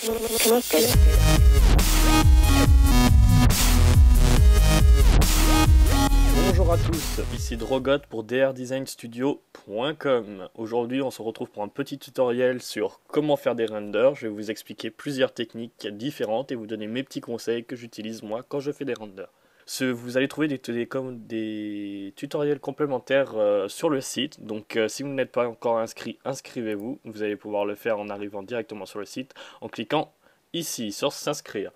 Bonjour à tous, ici Drogot pour drdesignstudio.com. Aujourd'hui on se retrouve pour un petit tutoriel sur comment faire des renders. Je vais vous expliquer plusieurs techniques différentes et vous donner mes petits conseils que j'utilise moi quand je fais des renders. Vous allez trouver des tutoriels complémentaires sur le site, donc si vous n'êtes pas encore inscrit, inscrivez-vous. Vous allez pouvoir le faire en arrivant directement sur le site en cliquant ici sur s'inscrire.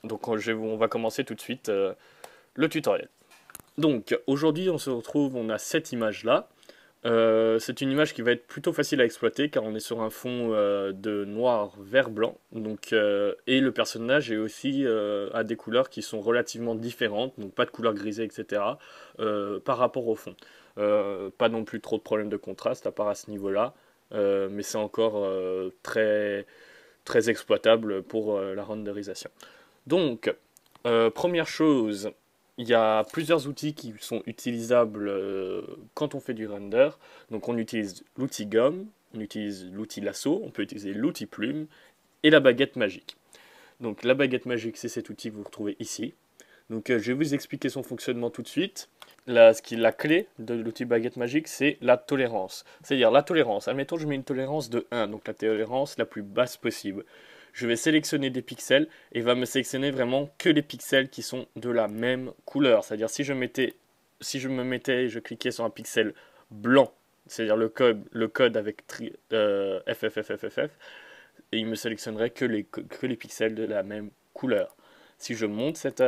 Donc on va commencer tout de suite le tutoriel. Donc aujourd'hui on se retrouve, on a cette image là. C'est une image qui va être plutôt facile à exploiter car on est sur un fond de noir vert blanc, donc, et le personnage est aussi a des couleurs qui sont relativement différentes, donc pas de couleur grisée, etc. Par rapport au fond. Pas non plus trop de problèmes de contraste à part à ce niveau là, mais c'est encore très exploitable pour la renderisation. Donc première chose, il y a plusieurs outils qui sont utilisables quand on fait du render. Donc on utilise l'outil gomme, on utilise l'outil lasso, on peut utiliser l'outil plume et la baguette magique. Donc la baguette magique, c'est cet outil que vous retrouvez ici. Donc je vais vous expliquer son fonctionnement tout de suite. La clé de l'outil baguette magique, c'est la tolérance. C'est-à-dire la tolérance. Admettons, je mets une tolérance de 1, donc la tolérance la plus basse possible. Je vais sélectionner des pixels et il va me sélectionner vraiment que les pixels qui sont de la même couleur. C'est-à-dire si je je cliquais sur un pixel blanc, c'est-à-dire le code avec FFFFF, et il me sélectionnerait que les pixels de la même couleur. Si je monte cette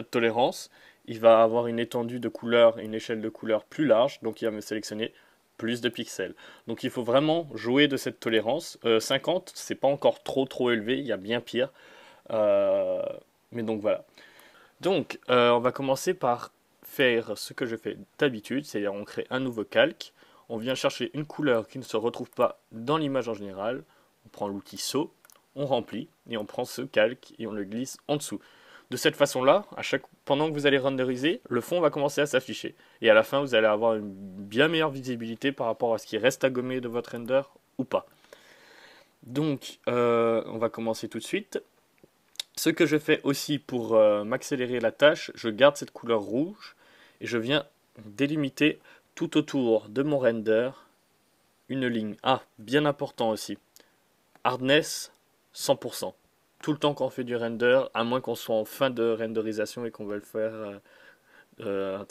tolérance, il va avoir une étendue de couleurs et une échelle de couleurs plus large, donc il va me sélectionner plus de pixels. Donc il faut vraiment jouer de cette tolérance. 50, c'est pas encore trop élevé, il y a bien pire. Mais donc voilà. Donc on va commencer par faire ce que je fais d'habitude, c'est-à-dire on crée un nouveau calque, on vient chercher une couleur qui ne se retrouve pas dans l'image en général, on prend l'outil saut, on remplit, et on prend ce calque et on le glisse en dessous. De cette façon-là, pendant que vous allez renderiser, le fond va commencer à s'afficher. Et à la fin, vous allez avoir une bien meilleure visibilité par rapport à ce qui reste à gommer de votre render ou pas. Donc, on va commencer tout de suite. Ce que je fais aussi pour m'accélérer la tâche, je garde cette couleur rouge et je viens délimiter tout autour de mon render une ligne. Ah, bien important aussi. Hardness 100%. Tout le temps qu'on fait du render, à moins qu'on soit en fin de renderisation et qu'on veuille faire un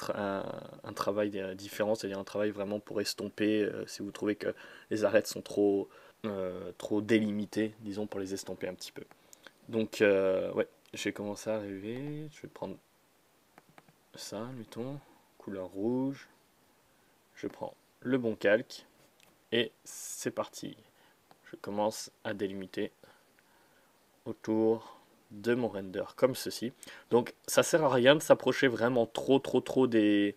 travail différent, c'est-à-dire un travail vraiment pour estomper, si vous trouvez que les arêtes sont trop délimitées, disons, pour les estomper un petit peu. Donc, ouais, j'ai commencé à arriver, je vais prendre ça, mettons, couleur rouge, je prends le bon calque, et c'est parti. Je commence à délimiter autour de mon render comme ceci. Donc ça sert à rien de s'approcher vraiment trop des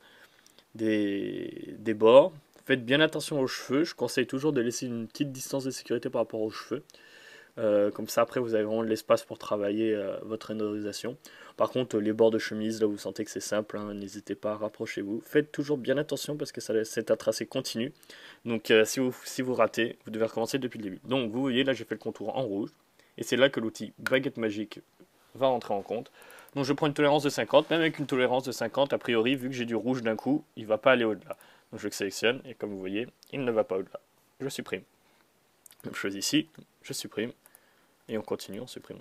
bords. Faites bien attention aux cheveux. Je conseille toujours de laisser une petite distance de sécurité par rapport aux cheveux. Comme ça après vous avez vraiment de l'espace pour travailler votre renderisation. Par contre les bords de chemise, là vous sentez que c'est simple, hein, n'hésitez pas, rapprochez-vous. Faites toujours bien attention parce que c'est un tracé continu. Donc si vous ratez, vous devez recommencer depuis le début. Donc vous voyez là j'ai fait le contour en rouge. Et c'est là que l'outil baguette magique va entrer en compte. Donc je prends une tolérance de 50, même avec une tolérance de 50, a priori, vu que j'ai du rouge d'un coup, il ne va pas aller au-delà. Donc je le sélectionne, et comme vous voyez, il ne va pas au-delà. Je supprime. Je choisis ici, je supprime, et on continue, on supprime.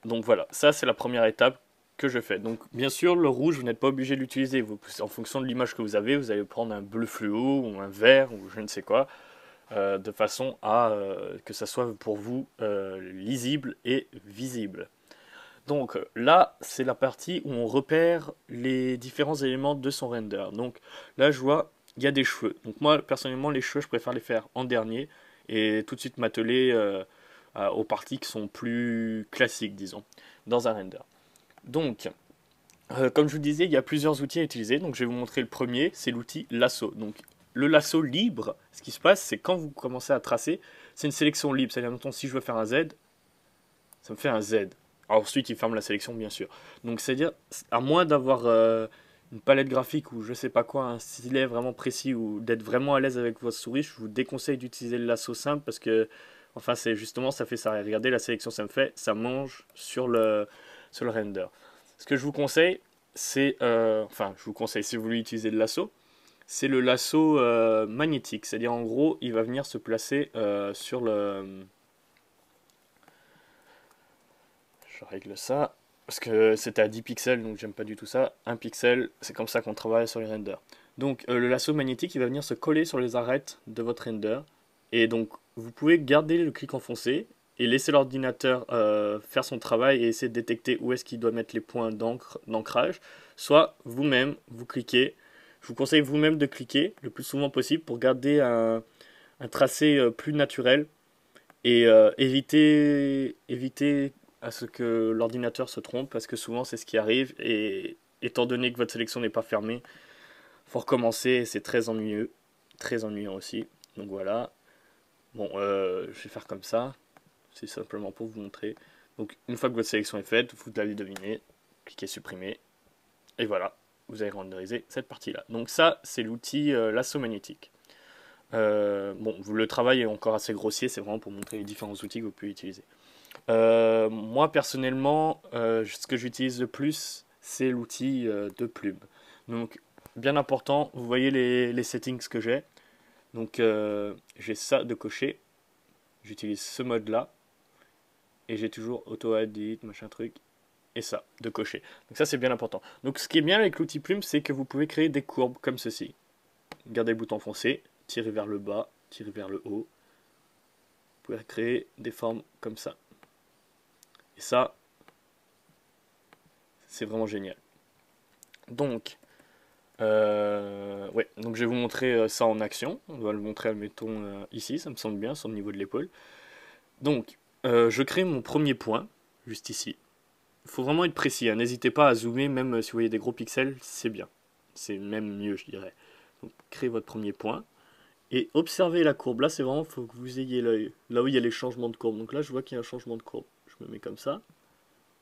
Donc voilà, ça c'est la première étape que je fais. Donc bien sûr, le rouge, vous n'êtes pas obligé de l'utiliser. En fonction de l'image que vous avez, vous allez prendre un bleu fluo, ou un vert, ou je ne sais quoi. De façon à que ça soit pour vous lisible et visible. Donc là, c'est la partie où on repère les différents éléments de son render. Donc là, je vois, il y a des cheveux. Donc moi, personnellement, les cheveux, je préfère les faire en dernier et tout de suite m'atteler aux parties qui sont plus classiques, disons, dans un render. Donc, comme je vous disais, il y a plusieurs outils à utiliser. Donc je vais vous montrer le premier, c'est l'outil lasso. Donc le lasso libre, ce qui se passe, c'est quand vous commencez à tracer, c'est une sélection libre. C'est-à-dire, mettons, si je veux faire un Z, ça me fait un Z. Alors, ensuite, il ferme la sélection, bien sûr. Donc, c'est-à-dire, à moins d'avoir une palette graphique ou je sais pas quoi, un stylet vraiment précis ou d'être vraiment à l'aise avec votre souris, je vous déconseille d'utiliser le lasso simple parce que Enfin, c'est justement, ça fait ça. Regardez la sélection, ça me fait, ça mange sur le render. Ce que je vous conseille, c'est, enfin, je vous conseille si vous voulez utiliser le lasso, c'est le lasso magnétique. C'est-à-dire, en gros, il va venir se placer sur le. Je règle ça. Parce que c'était à 10 pixels, donc j'aime pas du tout ça. 1 pixel, c'est comme ça qu'on travaille sur les renders. Donc le lasso magnétique, il va venir se coller sur les arêtes de votre render. Et donc vous pouvez garder le clic enfoncé et laisser l'ordinateur faire son travail et essayer de détecter où est-ce qu'il doit mettre les points d'ancrage. Soit vous-même, vous cliquez. Je vous conseille vous-même de cliquer le plus souvent possible pour garder un tracé plus naturel et éviter à ce que l'ordinateur se trompe, parce que souvent c'est ce qui arrive, et étant donné que votre sélection n'est pas fermée, faut recommencer, et c'est très ennuyant aussi. Donc voilà. Bon, je vais faire comme ça, c'est simplement pour vous montrer. Donc une fois que votre sélection est faite, vous l'avez deviné, cliquez supprimer, et voilà, vous avez renderisé cette partie-là. Donc ça, c'est l'outil lasso magnétique. Bon, le travail est encore assez grossier, c'est vraiment pour montrer les différents outils que vous pouvez utiliser. Moi personnellement, ce que j'utilise le plus, c'est l'outil de plume. Donc bien important, vous voyez les settings que j'ai. Donc j'ai ça de cocher, j'utilise ce mode là, et j'ai toujours auto edit, machin truc, et ça de cocher. Donc ça c'est bien important. Donc ce qui est bien avec l'outil plume, c'est que vous pouvez créer des courbes comme ceci. Gardez le bouton foncé, tirez vers le bas, tirez vers le haut. Vous pouvez créer des formes comme ça. Et ça, c'est vraiment génial. Donc, ouais, donc je vais vous montrer ça en action. On va le montrer, admettons, ici, ça me semble bien, sur le niveau de l'épaule. Donc, je crée mon premier point, juste ici. Il faut vraiment être précis, hein. N'hésitez pas à zoomer, même si vous voyez des gros pixels, c'est bien. C'est même mieux, je dirais. Donc, créez votre premier point. Et observez la courbe. Là, c'est vraiment, il faut que vous ayez l'œil. Là où il y a les changements de courbe. Donc là, je vois qu'il y a un changement de courbe. Je me mets comme ça.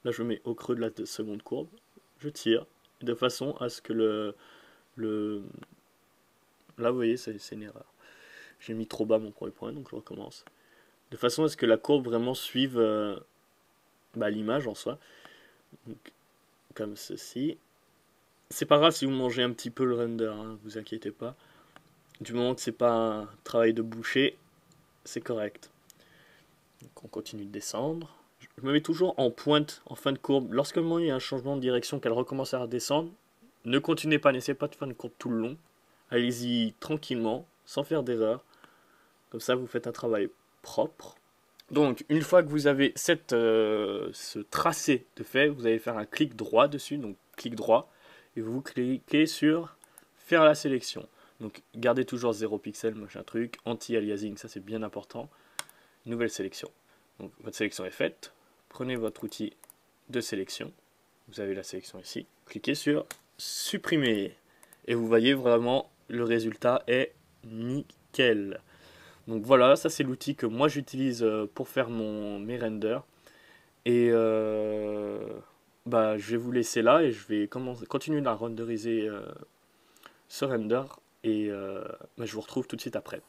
Là, je me mets au creux de la seconde courbe. Je tire. De façon à ce que Là, vous voyez, c'est une erreur. J'ai mis trop bas mon premier point, donc je recommence. De façon à ce que la courbe vraiment suive l'image en soi. Donc, comme ceci. C'est pas grave si vous mangez un petit peu le render, hein, vous inquiétez pas. Du moment que c'est pas un travail de boucher, c'est correct. Donc on continue de descendre. Je me mets toujours en pointe, en fin de courbe. Lorsque il y a un changement de direction, qu'elle recommence à redescendre, ne continuez pas, n'essayez pas de faire une courbe tout le long. Allez-y tranquillement, sans faire d'erreur. Comme ça, vous faites un travail propre. Donc, une fois que vous avez ce tracé de fait, vous allez faire un clic droit dessus, donc clic droit, et vous cliquez sur faire la sélection. Donc, gardez toujours 0 pixel, machin truc, anti-aliasing, ça c'est bien important. Nouvelle sélection. Donc, votre sélection est faite. Prenez votre outil de sélection. Vous avez la sélection ici. Cliquez sur supprimer. Et vous voyez vraiment, le résultat est nickel. Donc voilà, ça c'est l'outil que moi j'utilise pour faire mes renders. Et je vais vous laisser là et je vais continuer à renderiser ce render. Et je vous retrouve tout de suite après.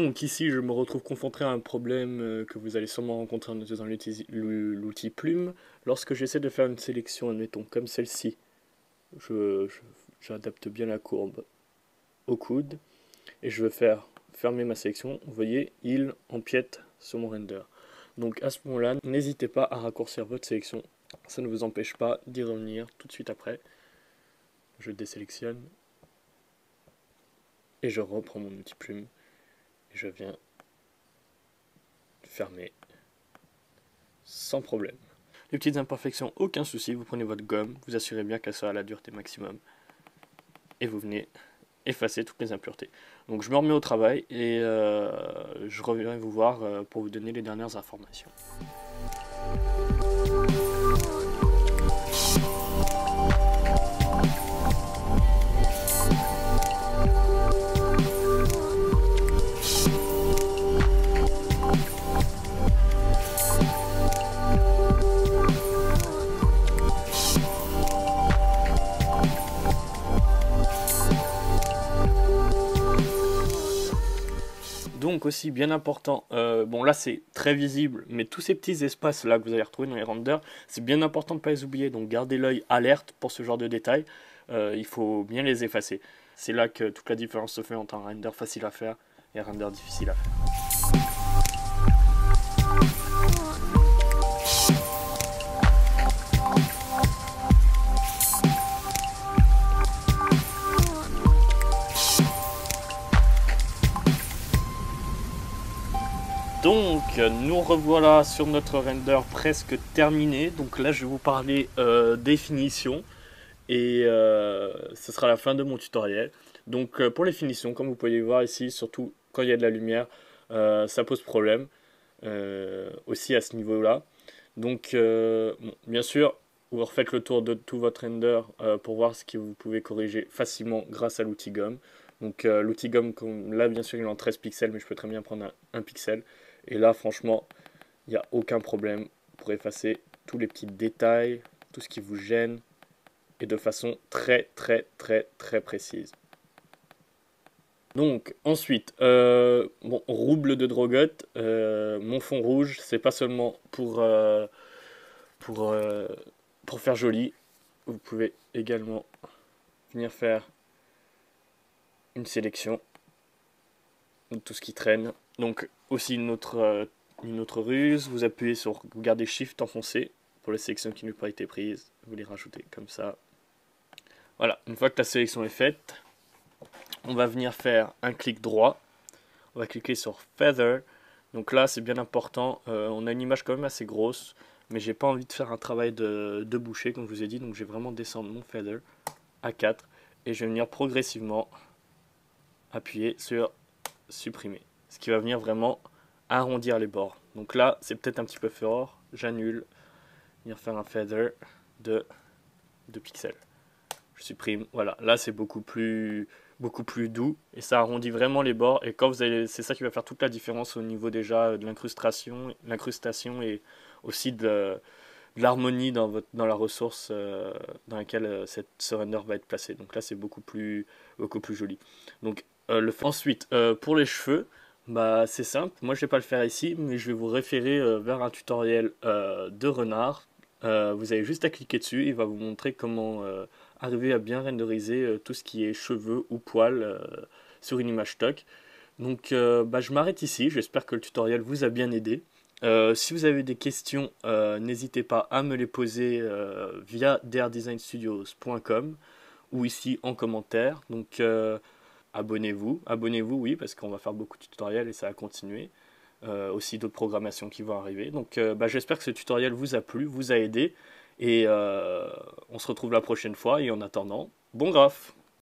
Donc ici, je me retrouve confronté à un problème que vous allez sûrement rencontrer en utilisant l'outil Plume. Lorsque j'essaie de faire une sélection, admettons, comme celle-ci, j'adapte bien la courbe au coude et je veux faire fermer ma sélection. Vous voyez, il empiète sur mon render. Donc à ce moment-là, n'hésitez pas à raccourcir votre sélection. Ça ne vous empêche pas d'y revenir tout de suite après. Je désélectionne et je reprends mon outil Plume et je viens fermer sans problème. Les petites imperfections, aucun souci, vous prenez votre gomme, vous assurez bien qu'elle soit à la dureté maximum et vous venez effacer toutes les impuretés. Donc je me remets au travail et je reviens vous voir pour vous donner les dernières informations. Donc aussi bien important, bon là c'est très visible, mais tous ces petits espaces là que vous allez retrouver dans les renders, c'est bien important de ne pas les oublier, donc gardez l'œil alerte pour ce genre de détails, il faut bien les effacer. C'est là que toute la différence se fait entre un render facile à faire et un render difficile à faire. Donc nous revoilà sur notre render presque terminé. Donc là je vais vous parler définition et ce sera la fin de mon tutoriel. Donc pour les finitions, comme vous pouvez voir ici, surtout quand il y a de la lumière, ça pose problème aussi à ce niveau là. Donc bon, bien sûr vous refaites le tour de tout votre render pour voir ce que vous pouvez corriger facilement grâce à l'outil gomme. Donc l'outil gomme, là bien sûr il est en 13 pixels, mais je peux très bien prendre un pixel. Et là, franchement, il n'y a aucun problème pour effacer tous les petits détails, tout ce qui vous gêne, et de façon très précise. Donc, ensuite, bon, rouble de Drogot, mon fond rouge, c'est pas seulement pour faire joli. Vous pouvez également venir faire une sélection de tout ce qui traîne. Donc aussi une autre ruse, vous appuyez sur, vous gardez Shift enfoncé pour les sélections qui n'ont pas été prises, vous les rajoutez comme ça. Voilà, une fois que la sélection est faite, on va venir faire un clic droit, on va cliquer sur Feather. Donc là c'est bien important, on a une image quand même assez grosse, mais j'ai pas envie de faire un travail de boucher comme je vous ai dit, donc je vais vraiment descendre mon Feather à 4 et je vais venir progressivement appuyer sur supprimer, ce qui va venir vraiment arrondir les bords. Donc là c'est peut-être un petit peu fort, j'annule, venir faire un feather de 2 pixels, je supprime, voilà, là c'est beaucoup plus doux et ça arrondit vraiment les bords. Et quand vous allez, c'est ça qui va faire toute la différence au niveau déjà de l'incrustation et aussi de l'harmonie dans la ressource dans laquelle ce render va être placé. Donc là c'est beaucoup plus joli. Donc ensuite pour les cheveux, bah c'est simple, moi je vais pas le faire ici, mais je vais vous référer vers un tutoriel de Renard. Vous avez juste à cliquer dessus, il va vous montrer comment arriver à bien renderiser tout ce qui est cheveux ou poils sur une image stock. Donc bah, je m'arrête ici, j'espère que le tutoriel vous a bien aidé. Si vous avez des questions, n'hésitez pas à me les poser via dairdesignstudios.com ou ici en commentaire. Donc abonnez-vous, oui, parce qu'on va faire beaucoup de tutoriels et ça va continuer. Aussi d'autres programmations qui vont arriver. Donc bah, j'espère que ce tutoriel vous a plu, vous a aidé. Et on se retrouve la prochaine fois. Et en attendant, bon graphe!